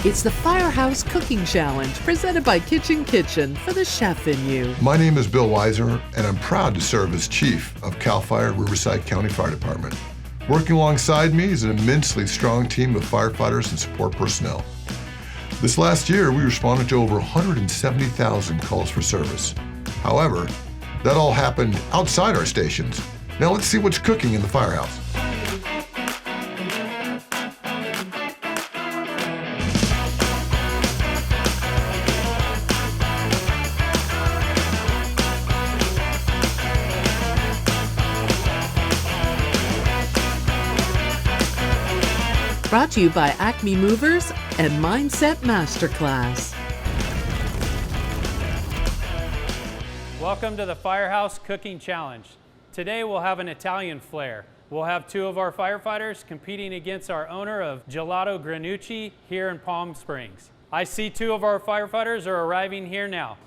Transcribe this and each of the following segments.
It's the Firehouse Cooking Challenge presented by Kitchen Kitchen for the chef in you. My name is Bill Weiser, and I'm proud to serve as chief of CAL FIRE Riverside County Fire Department. Working alongside me is an immensely strong team of firefighters and support personnel. This last year, we responded to over 170,000 calls for service. However, that all happened outside our stations. Now let's see what's cooking in the firehouse. Brought to you by Acme Movers and Mindset Masterclass. Welcome to the Firehouse Cooking Challenge. Today we'll have an Italian flair. We'll have two of our firefighters competing against our owner of Gelato Granucci here in Palm Springs. I see two of our firefighters are arriving here now.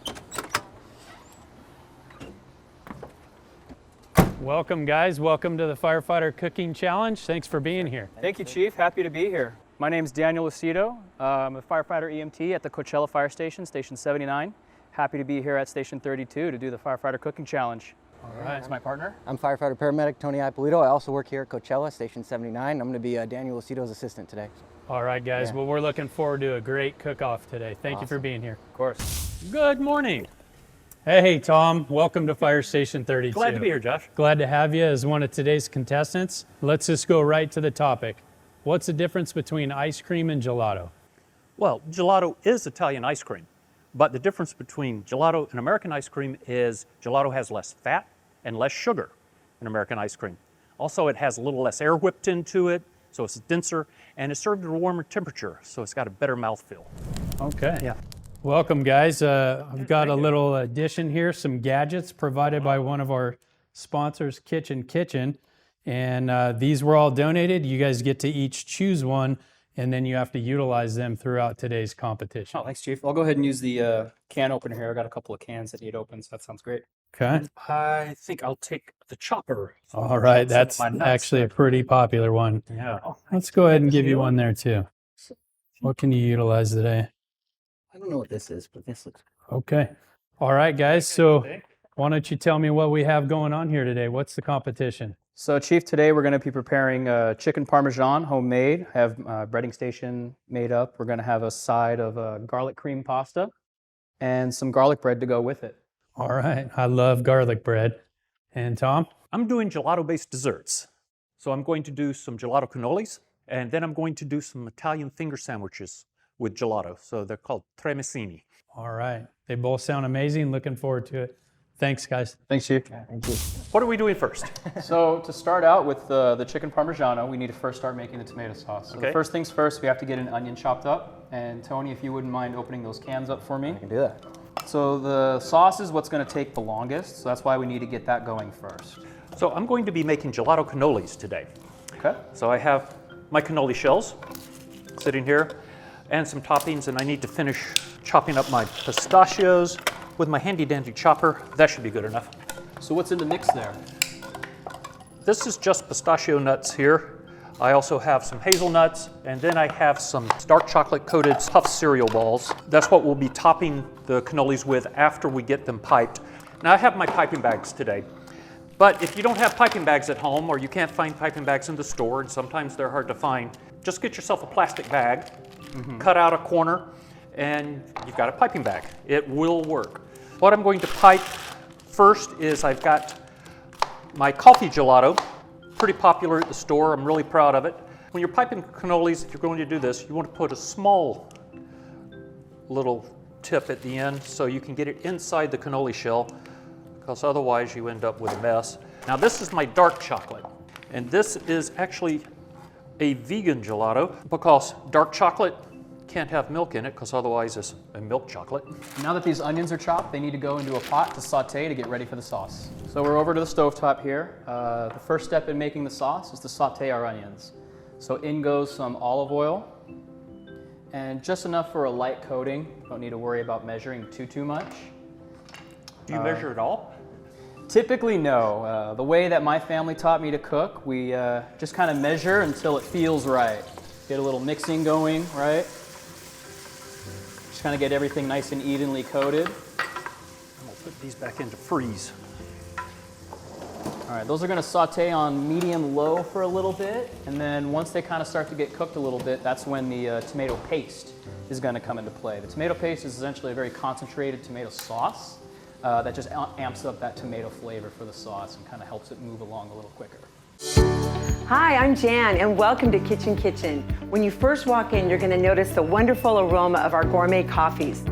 Welcome guys, welcome to the Firefighter Cooking Challenge. Thanks for being here. Thank you, Chief. Happy to be here. My name's Daniel Lucido. I'm a firefighter EMT at the Coachella Fire Station, Station 79. Happy to be here at Station 32 to do the Firefighter Cooking Challenge. All right. That's my partner. I'm firefighter paramedic Tony Ippolito. I also work here at Coachella, Station 79. I'm going to be Daniel Lucido's assistant today. All right guys, well we're looking forward to a great cook-off today. Thank you for being here. Of course. Good morning. Hey, Tom, welcome to Fire Station 32. Glad to be here, Josh. Glad to have you as one of today's contestants. Let's just go right to the topic. What's the difference between ice cream and gelato? Well, gelato is Italian ice cream, but the difference between gelato and American ice cream is gelato has less fat and less sugar than American ice cream. Also, it has a little less air whipped into it, so it's denser, and it's served at a warmer temperature, so it's got a better mouthfeel. Okay. Yeah. Welcome, guys. I've got a little addition here, some gadgets provided by one of our sponsors, Kitchen Kitchen. And these were all donated. You guys get to each choose one, and then you have to utilize them throughout today's competition. Oh, thanks, Chief. I'll go ahead and use the can opener here. I got a couple of cans that need open, so that sounds great. Okay. I think I'll take the chopper. All right. That's actually a pretty popular one. Yeah. Let's go ahead and give you one there, too. What can you utilize today? I don't know what this is, but this looks Okay. All right, guys. So why don't you tell me what we have going on here today? What's the competition? So, Chief, today we're going to be preparing chicken parmesan, homemade. Have breading station made up. We're going to have a side of garlic cream pasta and some garlic bread to go with it. All right. I love garlic bread. And Tom? I'm doing gelato-based desserts. So I'm going to do some gelato cannolis, and then I'm going to do some Italian finger sandwiches with gelato. So they're called tremesini. All right. They both sound amazing. Looking forward to it. Thanks, guys. Thanks, Chief. thank you. What are we doing first? So to start out with the chicken parmigiano, we need to first start making the tomato sauce. So Okay. the first things first, we have to get an onion chopped up. And Tony, if you wouldn't mind opening those cans up for me. I can do that. So the sauce is what's going to take the longest, so that's why we need to get that going first. So I'm going to be making gelato cannolis today. Okay. So I have my cannoli shells sitting here and some toppings, and I need to finish chopping up my pistachios with my handy dandy chopper. That should be good enough. So what's in the mix there? This is just pistachio nuts here. I also have some hazelnuts, and then I have some dark chocolate coated puff cereal balls. That's what we'll be topping the cannolis with after we get them piped. Now I have my piping bags today, but if you don't have piping bags at home or you can't find piping bags in the store, and sometimes they're hard to find, just get yourself a plastic bag, cut out a corner, and you've got a piping bag. It will work. What I'm going to pipe first is I've got my coffee gelato, pretty popular at the store. I'm really proud of it. When you're piping cannolis, if you're going to do this, you want to put a small little tip at the end so you can get it inside the cannoli shell, because otherwise you end up with a mess. Now this is my dark chocolate, and this is actually a vegan gelato because dark chocolate can't have milk in it, because otherwise it's a milk chocolate. Now that these onions are chopped, they need to go into a pot to saute to get ready for the sauce. So we're over to the stovetop here. The first step in making the sauce is to saute our onions. So in goes some olive oil, and just enough for a light coating. Don't need to worry about measuring too much. Do you measure it all? Typically, no. The way that my family taught me to cook, we just kind of measure until it feels right. Get a little mixing going, right? Just kind of get everything nice and evenly coated. And we'll put these back into freeze. All right, those are gonna saute on medium-low for a little bit, and then once they kind of start to get cooked a little bit, that's when the tomato paste is gonna come into play. The tomato paste is essentially a very concentrated tomato sauce that just amps up that tomato flavor for the sauce and kind of helps it move along a little quicker. Hi, I'm Jan, and welcome to Kitchen Kitchen. When you first walk in, you're gonna notice the wonderful aroma of our gourmet coffees.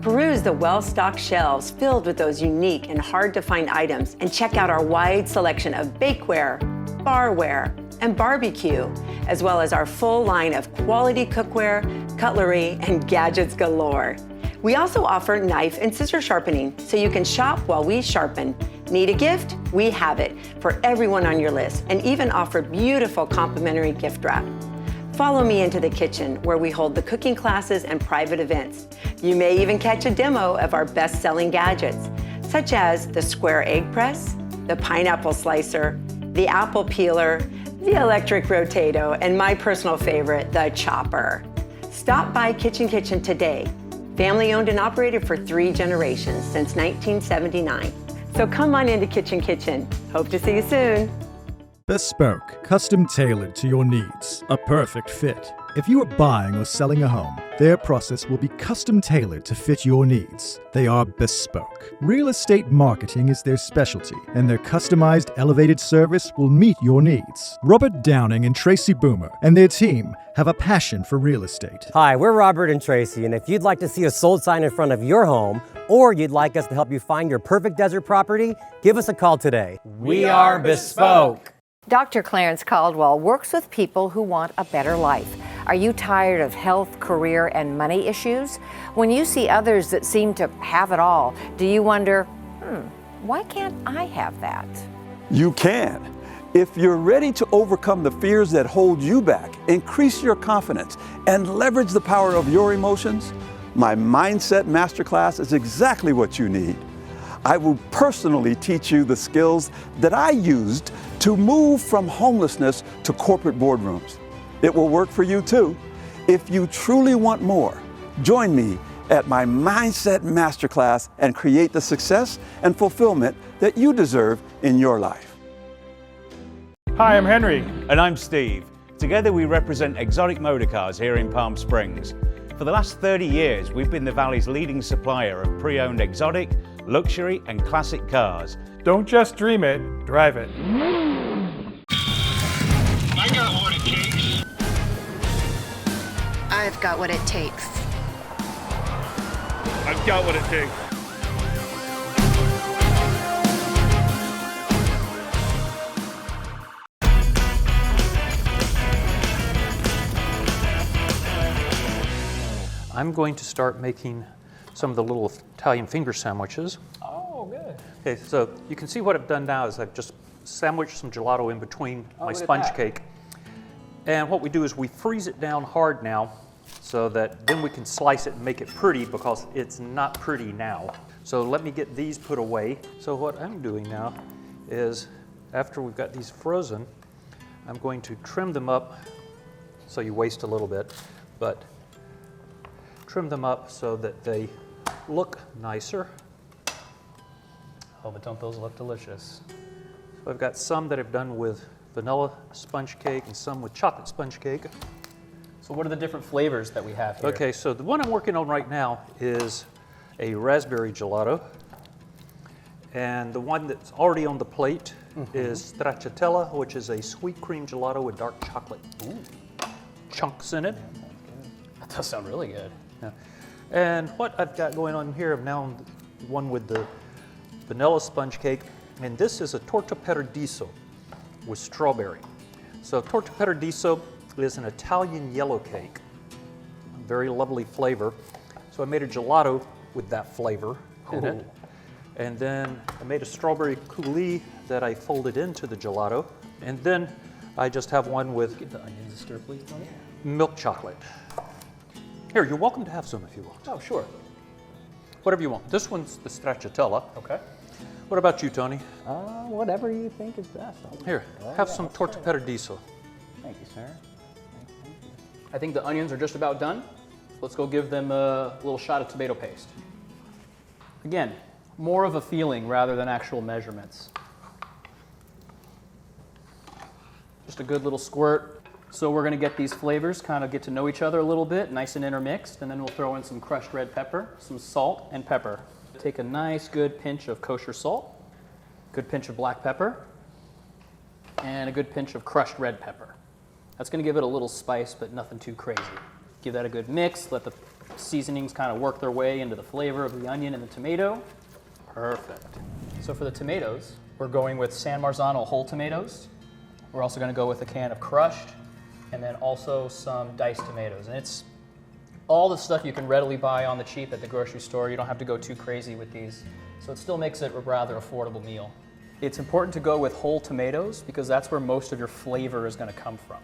Peruse the well-stocked shelves filled with those unique and hard-to-find items, and check out our wide selection of bakeware, barware, and barbecue, as well as our full line of quality cookware, cutlery, and gadgets galore. We also offer knife and scissor sharpening, so you can shop while we sharpen. Need a gift? We have it for everyone on your list, and even offer beautiful complimentary gift wrap. Follow me into the kitchen, where we hold the cooking classes and private events. You may even catch a demo of our best-selling gadgets, such as the square egg press, the pineapple slicer, the apple peeler, the electric rotato, and my personal favorite, the chopper. Stop by Kitchen Kitchen today. Family owned and operated for 3 generations since 1979. So come on into Kitchen Kitchen. Hope to see you soon. Bespoke, custom tailored to your needs, a perfect fit. If you are buying or selling a home, their process will be custom tailored to fit your needs. They are bespoke. Real estate marketing is their specialty, and their customized elevated service will meet your needs. Robert Downing and Tracy Boomer and their team have a passion for real estate. Hi, we're Robert and Tracy, and if you'd like to see a sold sign in front of your home, or you'd like us to help you find your perfect desert property, give us a call today. We are bespoke. Dr. Clarence Caldwell works with people who want a better life. Are you tired of health, career, and money issues? When you see others that seem to have it all, do you wonder, why can't I have that? You can. If you're ready to overcome the fears that hold you back, increase your confidence, and leverage the power of your emotions, my Mindset Masterclass is exactly what you need. I will personally teach you the skills that I used to move from homelessness to corporate boardrooms. It will work for you too. If you truly want more, join me at my Mindset Masterclass and create the success and fulfillment that you deserve in your life. Hi, I'm Henry. And I'm Steve. Together we represent Exotic Motor Cars here in Palm Springs. For the last 30 years, we've been the Valley's leading supplier of pre-owned exotic, luxury and classic cars. Don't just dream it, drive it. I got what it takes. I've got what it takes. I've got what it takes. I'm going to start making some of the little Italian finger sandwiches. Oh, good. Okay, so you can see what I've done now is I've just sandwiched some gelato in between my sponge cake. And what we do is we freeze it down hard now so that then we can slice it and make it pretty, because it's not pretty now. So let me get these put away. So what I'm doing now is, after we've got these frozen, I'm going to trim them up, so you waste a little bit, but trim them up so that they look nicer. Oh, but don't those look delicious? So I've got some that I've done with vanilla sponge cake and some with chocolate sponge cake. So what are the different flavors that we have here? Okay, so the one I'm working on right now is a raspberry gelato. And the one that's already on the plate is stracciatella, which is a sweet cream gelato with dark chocolate chunks in it. That does sound really good. Yeah. And what I've got going on here, I'm now one with the vanilla sponge cake, and this is a torta paradiso with strawberry. So torta paradiso is an Italian yellow cake, very lovely flavor. So I made a gelato with that flavor in it. And then I made a strawberry coulis that I folded into the gelato. And then I just have one with Get the onions to stir, please, Tony. milk chocolate. Here, you're welcome to have some if you want. Oh, sure. Whatever you want. This one's the stracciatella. Okay. What about you, Tony? Whatever you think is best. Here, have some torta paradiso. Thank you, sir. I think the onions are just about done. So let's go give them a little shot of tomato paste. Again, more of a feeling rather than actual measurements. Just a good little squirt. So we're going to get these flavors, kind of get to know each other a little bit, nice and intermixed, and then we'll throw in some crushed red pepper, some salt and pepper. Take a nice good pinch of kosher salt, good pinch of black pepper, and a good pinch of crushed red pepper. That's going to give it a little spice, but nothing too crazy. Give that a good mix, let the seasonings kind of work their way into the flavor of the onion and the tomato. Perfect. So for the tomatoes, we're going with San Marzano whole tomatoes. We're also going to go with a can of crushed, and then also some diced tomatoes. And it's all the stuff you can readily buy on the cheap at the grocery store. You don't have to go too crazy with these. So it still makes it a rather affordable meal. It's important to go with whole tomatoes because that's where most of your flavor is going to come from.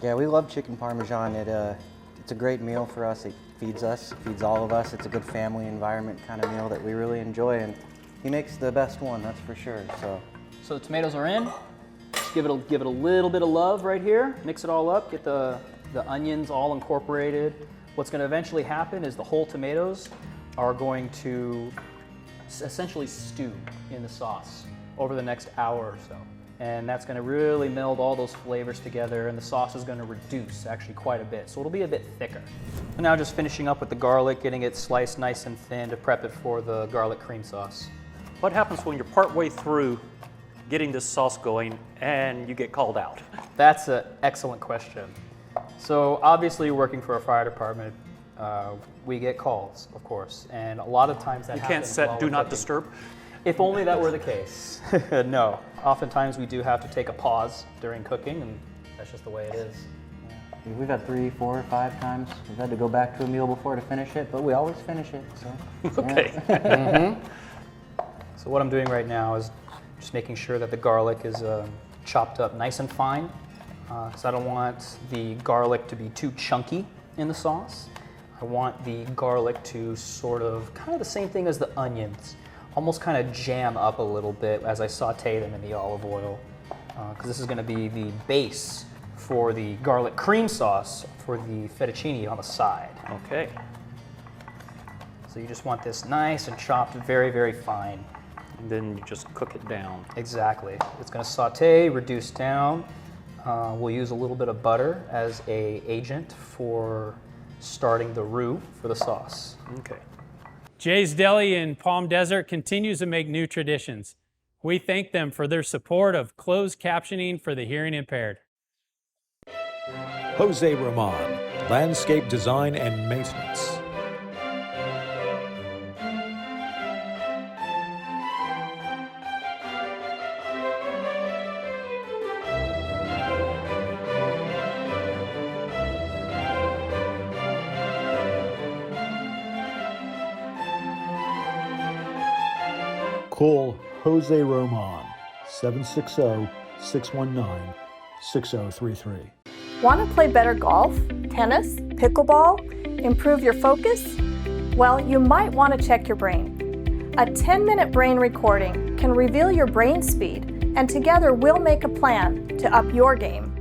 Yeah, we love chicken parmesan. It's a great meal for us. It feeds us, feeds all of us. It's a good family environment kind of meal that we really enjoy, and he makes the best one, that's for sure. So the tomatoes are in. Just give it a little bit of love right here. Mix it all up. Get the onions all incorporated. What's going to eventually happen is the whole tomatoes are going to essentially stew in the sauce over the next hour or so. And that's going to really meld all those flavors together, and the sauce is going to reduce actually quite a bit. So it'll be a bit thicker. And now just finishing up with the garlic, getting it sliced nice and thin to prep it for the garlic cream sauce. What happens when you're partway through getting this sauce going and you get called out? That's an excellent question. So obviously working for a fire department, we get calls, of course, and a lot of times that you happens. can't set while do we're not cooking. disturb? If only that were the case. No, oftentimes we do have to take a pause during cooking, and that's just the way it is. We've had 3, 4, 5 times. We've had to go back to a meal before to finish it, but we always finish it, so. Okay. Mm-hmm. So what I'm doing right now is just making sure that the garlic is chopped up nice and fine. So I don't want the garlic to be too chunky in the sauce. I want the garlic to sort of, kind of the same thing as the onions, almost kind of jam up a little bit as I saute them in the olive oil, because this is going to be the base for the garlic cream sauce for the fettuccine on the side. Okay. So you just want this nice and chopped very, very fine. And then you just cook it down. Exactly. It's going to saute, reduce down. We'll use a little bit of butter as an agent for starting the roux for the sauce. Okay. Jay's Deli in Palm Desert continues to make new traditions. We thank them for their support of closed captioning for the hearing impaired. Jose Roman, Landscape Design and Maintenance. Call Jose Roman, 760-619-6033. Want to play better golf, tennis, pickleball, improve your focus? Well, you might want to check your brain. A 10-minute brain recording can reveal your brain speed, and together we'll make a plan to up your game.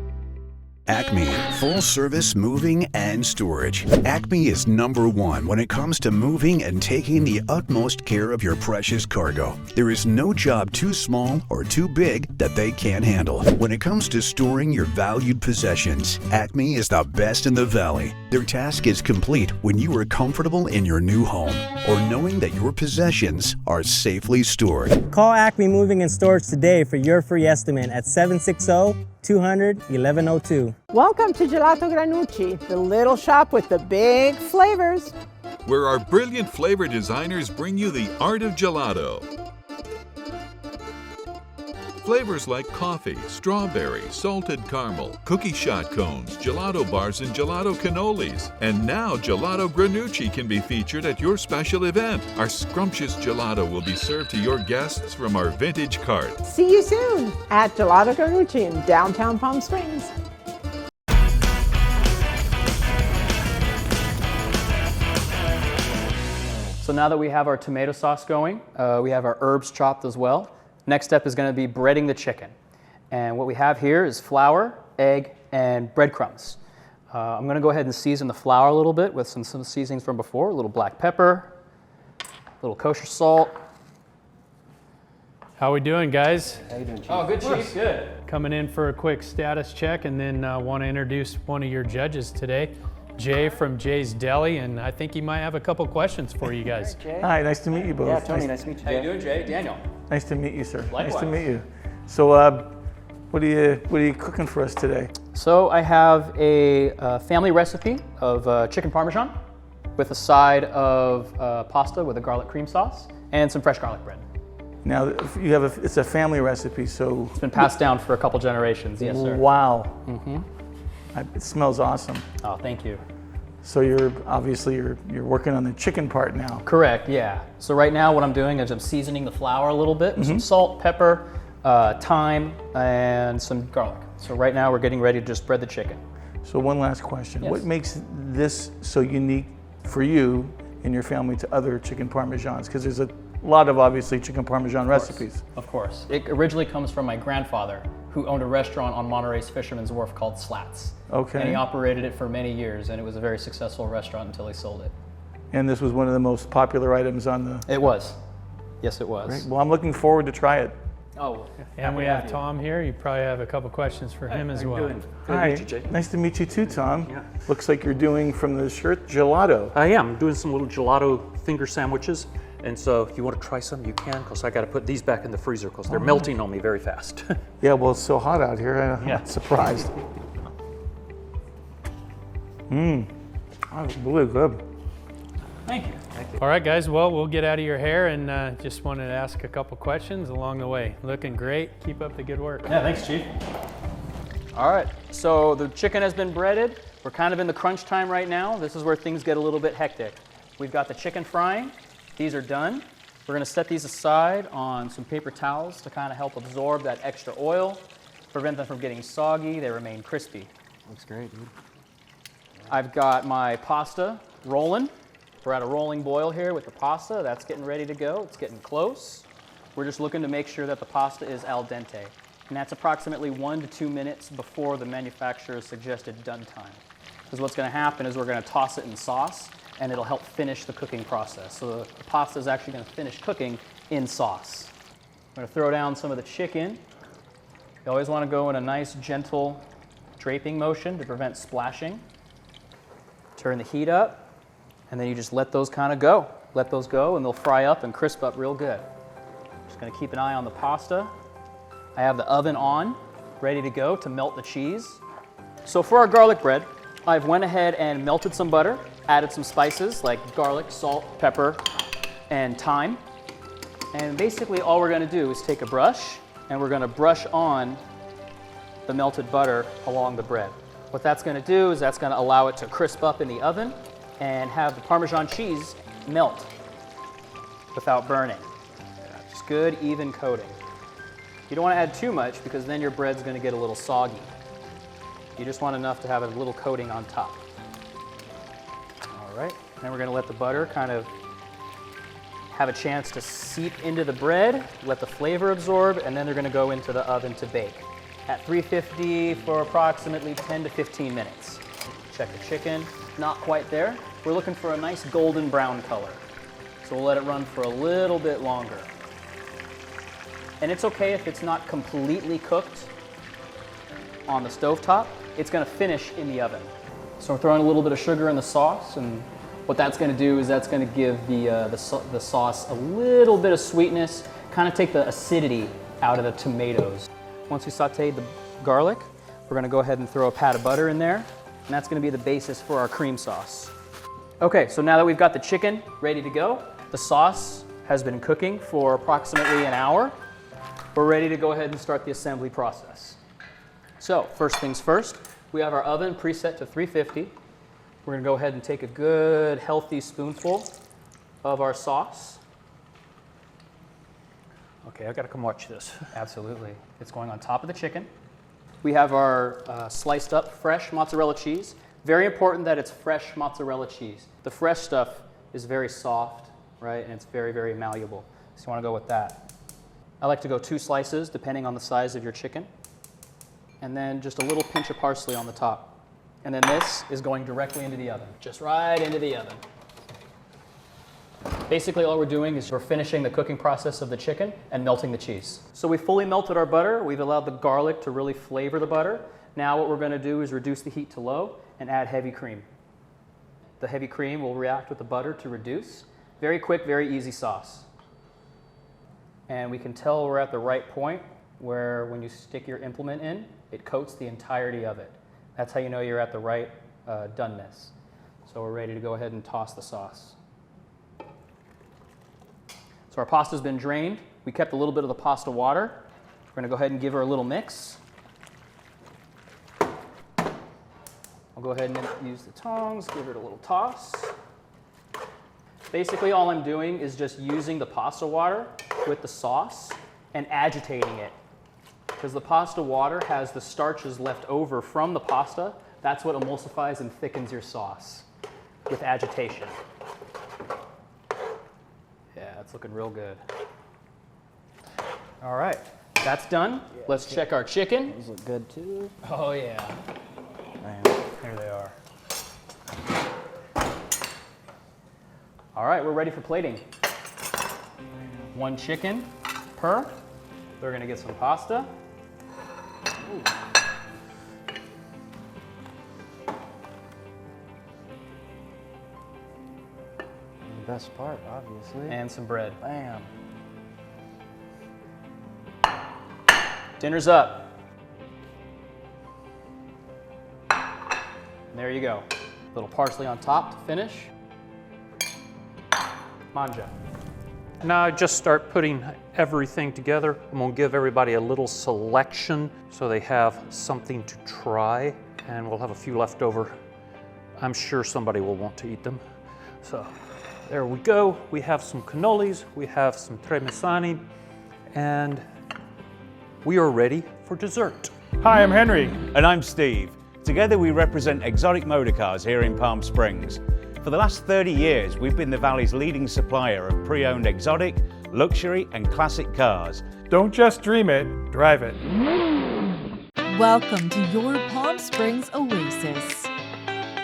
Acme, full service moving and storage. Acme is #1 when it comes to moving and taking the utmost care of your precious cargo. There is no job too small or too big that they can't handle. When it comes to storing your valued possessions, Acme is the best in the valley. Their task is complete when you are comfortable in your new home or knowing that your possessions are safely stored. Call Acme Moving and Storage today for your free estimate at 760-200-1102. Welcome to Gelato Granucci, the little shop with the big flavors. Where our brilliant flavor designers bring you the art of gelato. Flavors like coffee, strawberry, salted caramel, cookie shot cones, gelato bars, and gelato cannolis. And now Gelato Granucci can be featured at your special event. Our scrumptious gelato will be served to your guests from our vintage cart. See you soon at Gelato Granucci in downtown Palm Springs. So now that we have our tomato sauce going, we have our herbs chopped as well. Next step is going to be breading the chicken. And what we have here is flour, egg, and breadcrumbs. I'm going to go ahead and season the flour a little bit with some seasonings from before, a little black pepper, a little kosher salt. How we doing, guys? How you doing, Chief? Oh, good, Chief. Good. Coming in for a quick status check, and then want to introduce one of your judges today, Jay from Jay's Deli, and I think he might have a couple questions for you guys. Jay. Hi, nice to meet you both. Yeah, Tony, nice to meet you, How you Jay. doing, Jay? Daniel. Nice to meet you, sir. Likewise. Nice to meet you. So, what are you cooking for us today? So I have a family recipe of chicken parmesan with a side of pasta with a garlic cream sauce and some fresh garlic bread. Now, you have it's a family recipe, so It's been passed down for a couple generations. Yes, sir. Wow. Mm-hmm. It smells awesome. Oh, thank you. So you're working on the chicken part now. Correct. Yeah. So right now, what I'm doing is I'm seasoning the flour a little bit with some salt, pepper, thyme, and some garlic. So right now, we're getting ready to just bread the chicken. So one last question: Yes. What makes this so unique for you and your family to other chicken parmesans? Because there's a lot of obviously chicken parmesan recipes. Of course. It originally comes from my grandfather, who owned a restaurant on Monterey's Fisherman's Wharf called Slats. Okay. And he operated it for many years, and it was a very successful restaurant until he sold it. And this was one of the most popular items on the. It was. Yes, it was. Great. Well, I'm looking forward to try it. Oh, And we have Tom here. You probably have a couple questions for him as well. Hi. Nice to meet you too, Tom. Yeah. Looks like you're doing from the shirt gelato. I am doing some little gelato finger sandwiches. And so if you want to try some, you can, because I got to put these back in the freezer because they're melting on me very fast. Yeah, well, it's so hot out here. I'm not surprised. That's really good. Thank you. All right, guys. Well, we'll get out of your hair and just wanted to ask a couple questions along the way. Looking great. Keep up the good work. Yeah, thanks, Chief. All right, so the chicken has been breaded. We're kind of in the crunch time right now. This is where things get a little bit hectic. We've got the chicken frying. These are done. We're gonna set these aside on some paper towels to kind of help absorb that extra oil, prevent them from getting soggy. They remain crispy. Looks great, dude. I've got my pasta rolling. We're at a rolling boil here with the pasta. That's getting ready to go. It's getting close. We're just looking to make sure that the pasta is al dente. And that's approximately 1 to 2 minutes before the manufacturer's suggested done time. Because what's gonna happen is we're gonna toss it in sauce, and it'll help finish the cooking process. So the pasta is actually gonna finish cooking in sauce. I'm gonna throw down some of the chicken. You always wanna go in a nice, gentle draping motion to prevent splashing. Turn the heat up, and then you just let those kind of go. Let those go, and they'll fry up and crisp up real good. Just gonna keep an eye on the pasta. I have the oven on, ready to go to melt the cheese. So for our garlic bread, I've went ahead and melted some butter, added some spices like garlic, salt, pepper, and thyme. And basically all we're gonna do is take a brush and we're gonna brush on the melted butter along the bread. What that's gonna do is that's gonna allow it to crisp up in the oven and have the Parmesan cheese melt without burning. Just good, even coating. You don't wanna add too much because then your bread's gonna get a little soggy. You just want enough to have a little coating on top. All right, then we're gonna let the butter kind of have a chance to seep into the bread, let the flavor absorb, and then they're gonna go into the oven to bake at 350 for approximately 10 to 15 minutes. Check the chicken, not quite there. We're looking for a nice golden brown color. So we'll let it run for a little bit longer. And it's okay if it's not completely cooked on the stovetop. It's gonna finish in the oven. So we're throwing a little bit of sugar in the sauce, and what that's gonna do is that's gonna give the sauce a little bit of sweetness, kind of take the acidity out of the tomatoes. Once we sauteed the garlic, we're gonna go ahead and throw a pat of butter in there, and that's gonna be the basis for our cream sauce. Okay, so now that we've got the chicken ready to go, the sauce has been cooking for approximately an hour. We're ready to go ahead and start the assembly process. So first things first, we have our oven preset to 350. We're gonna go ahead and take a good healthy spoonful of our sauce. Okay, I gotta come watch this. Absolutely. It's going on top of the chicken. We have our sliced up fresh mozzarella cheese. Very important that it's fresh mozzarella cheese. The fresh stuff is very soft, right? And it's very, very malleable. So you wanna go with that. I like to go 2 slices depending on the size of your chicken. And then just a little pinch of parsley on the top. And then this is going directly into the oven, just right into the oven. Basically all we're doing is we're finishing the cooking process of the chicken and melting the cheese. So we fully melted our butter. We've allowed the garlic to really flavor the butter. Now what we're going to do is reduce the heat to low and add heavy cream. The heavy cream will react with the butter to reduce. Very quick, very easy sauce. And we can tell we're at the right point where when you stick your implement in, it coats the entirety of it. That's how you know you're at the right doneness. So we're ready to go ahead and toss the sauce. So our pasta's been drained. We kept a little bit of the pasta water. We're going to go ahead and give her a little mix. I'll go ahead and use the tongs, give it a little toss. Basically all I'm doing is just using the pasta water with the sauce and agitating it. Because the pasta water has the starches left over from the pasta. That's what emulsifies and thickens your sauce with agitation. Yeah, it's looking real good. All right, that's done. Let's check our chicken. Those look good too. Oh yeah. There they are. All right, we're ready for plating. 1 chicken per. We're gonna get some pasta. Ooh. The best part, obviously. And some bread. Bam. Dinner's up. There you go. A little parsley on top to finish. Manja. Now I just start putting everything together. I'm gonna give everybody a little selection so they have something to try, and we'll have a few left over. I'm sure somebody will want to eat them. So there we go. We have some cannolis, we have some tremisani, and we are ready for dessert. Hi, I'm Henry. And I'm Steve. Together we represent Exotic Motorcars here in Palm Springs. For the last 30 years, we've been the Valley's leading supplier of pre-owned exotic, luxury and classic cars. Don't just dream it, drive it. Welcome to your Palm Springs oasis.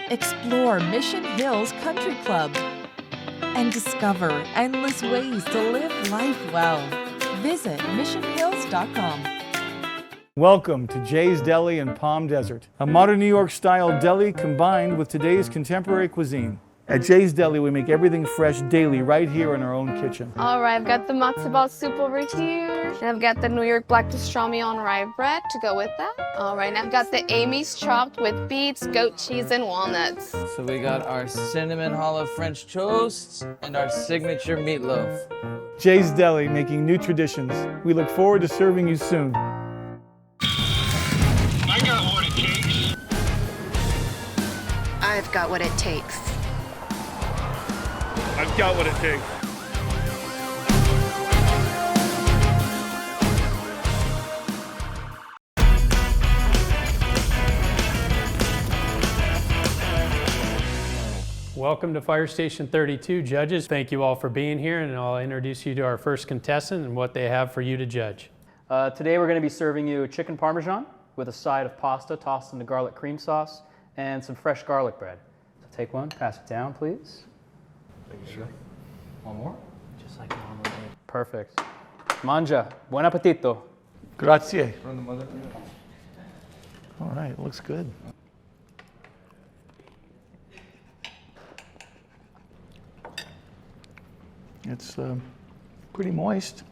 Explore Mission Hills Country Club and discover endless ways to live life well. Visit missionhills.com. Welcome to Jay's Deli in Palm Desert, a modern New York style deli combined with today's contemporary cuisine. At Jay's Deli, we make everything fresh daily right here in our own kitchen. All right, I've got the matzo ball soup over here. And I've got the New York black pastrami on rye bread to go with that. All right, and I've got the Amy's chopped with beets, goat cheese, and walnuts. So we got our cinnamon hollow French toasts and our signature meatloaf. Jay's Deli, making new traditions. We look forward to serving you soon. I got what it takes. I've got what it takes. I've got what it takes. Welcome to Fire Station 32, judges. Thank you all for being here, and I'll introduce you to our first contestant and what they have for you to judge. Today we're going to be serving you chicken parmesan with a side of pasta tossed into garlic cream sauce and some fresh garlic bread. So take one, pass it down, please. Thank you, sir. One more? Just like normal day. Perfect. Manja. Buen appetito. Grazie. All right, looks good. It's pretty moist.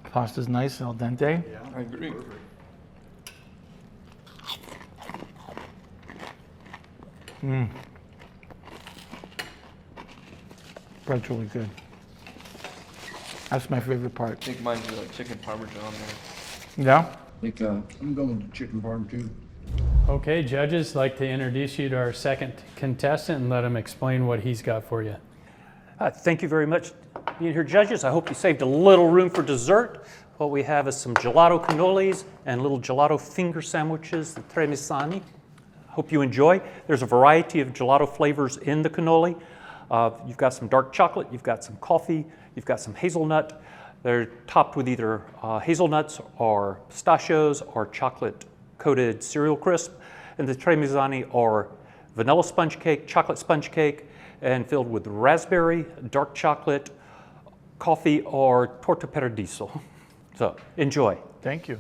Pasta's nice, al dente. Yeah, I agree. Perfect. Bread's really good. That's my favorite part. I think mine's like chicken parmesan there. Yeah? I think I'm going with chicken parm too. Okay, judges, I'd like to introduce you to our second contestant and let him explain what he's got for you. Thank you very much for being here, judges. I hope you saved a little room for dessert. What we have is some gelato cannolis and little gelato finger sandwiches, the tremisani. Hope you enjoy. There's a variety of gelato flavors in the cannoli. You've got some dark chocolate, you've got some coffee, you've got some hazelnut, They're topped with either hazelnuts or pistachios or chocolate-coated cereal crisp. And the tramezzani are vanilla sponge cake, chocolate sponge cake, and filled with raspberry, dark chocolate, coffee, or torta paradiso. So enjoy. Thank you.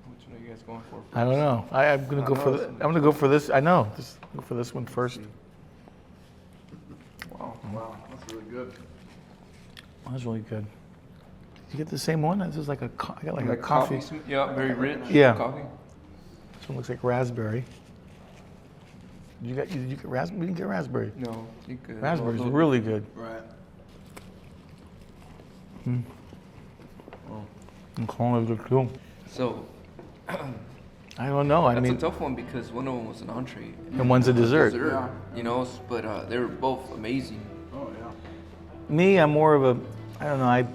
Which one are you guys going for? I don't know. I'm gonna go for this. I'm gonna go for this. I know. Just go for this one first. Wow, that's really good. That was really good. Did you get the same one? This is like I got like a coffee. Yeah, very rich. Yeah. Coffee. This one looks like raspberry. Did you get raspberry? We didn't get raspberry. No, you could. Raspberry's really good. Right. And corn is good too. So, I don't know. I that's mean, a tough one because one of them was an entree and one's a dessert. Yeah. You know, but they were both amazing. Oh yeah. Me, I'm more of a. I don't know.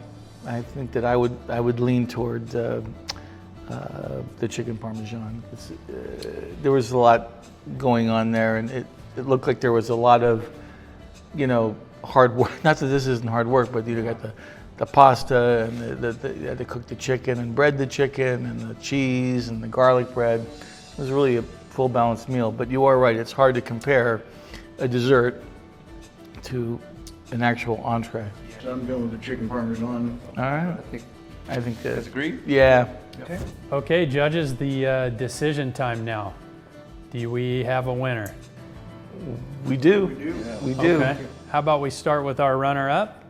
I think that I would lean toward the chicken parmesan. There was a lot going on there, and it looked like there was a lot of, hard work. Not that this isn't hard work, but you got the pasta and you had to cook the chicken and bread the chicken and the cheese and the garlic bread. It was really a full balanced meal. But you are right; it's hard to compare a dessert to an actual entree. So I'm going with the chicken parmesan. All right. I think that. That's agreed? Yeah. Okay. Okay, judges, the decision time now. Do we have a winner? We do. We do. Okay. How about we start with our runner-up?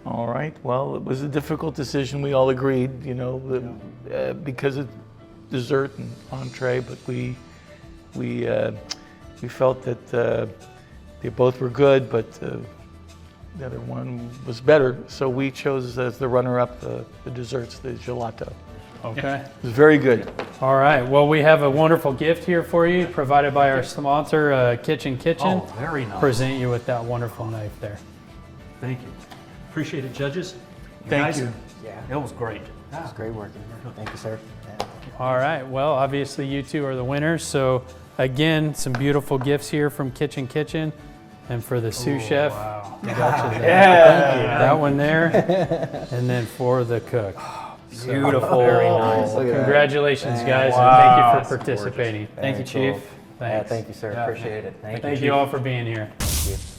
All right. Well, it was a difficult decision. We all agreed, because of dessert and entree, but we felt that they both were good, but the other one was better. So we chose as the runner-up the desserts, the gelato. Okay. It was very good. All right. Well, we have a wonderful gift here for you, provided by our sponsor, Kitchen Kitchen. Oh, very nice. Present you with that wonderful knife there. Thank you. Appreciate it, judges. Thank you. Yeah, it was great. It was great working. Thank you, sir. All right. Well, obviously you two are the winners. So again, some beautiful gifts here from Kitchen Kitchen. And for the sous chef, wow. we got you that one there. And then for the cook. Beautiful. Very nice. Look at that. Congratulations, guys, Wow. and thank you for participating. Thank you, Chief. Yeah, Thanks. thank you, sir. Yeah. Appreciate it. Thank you all for being here. Thank you.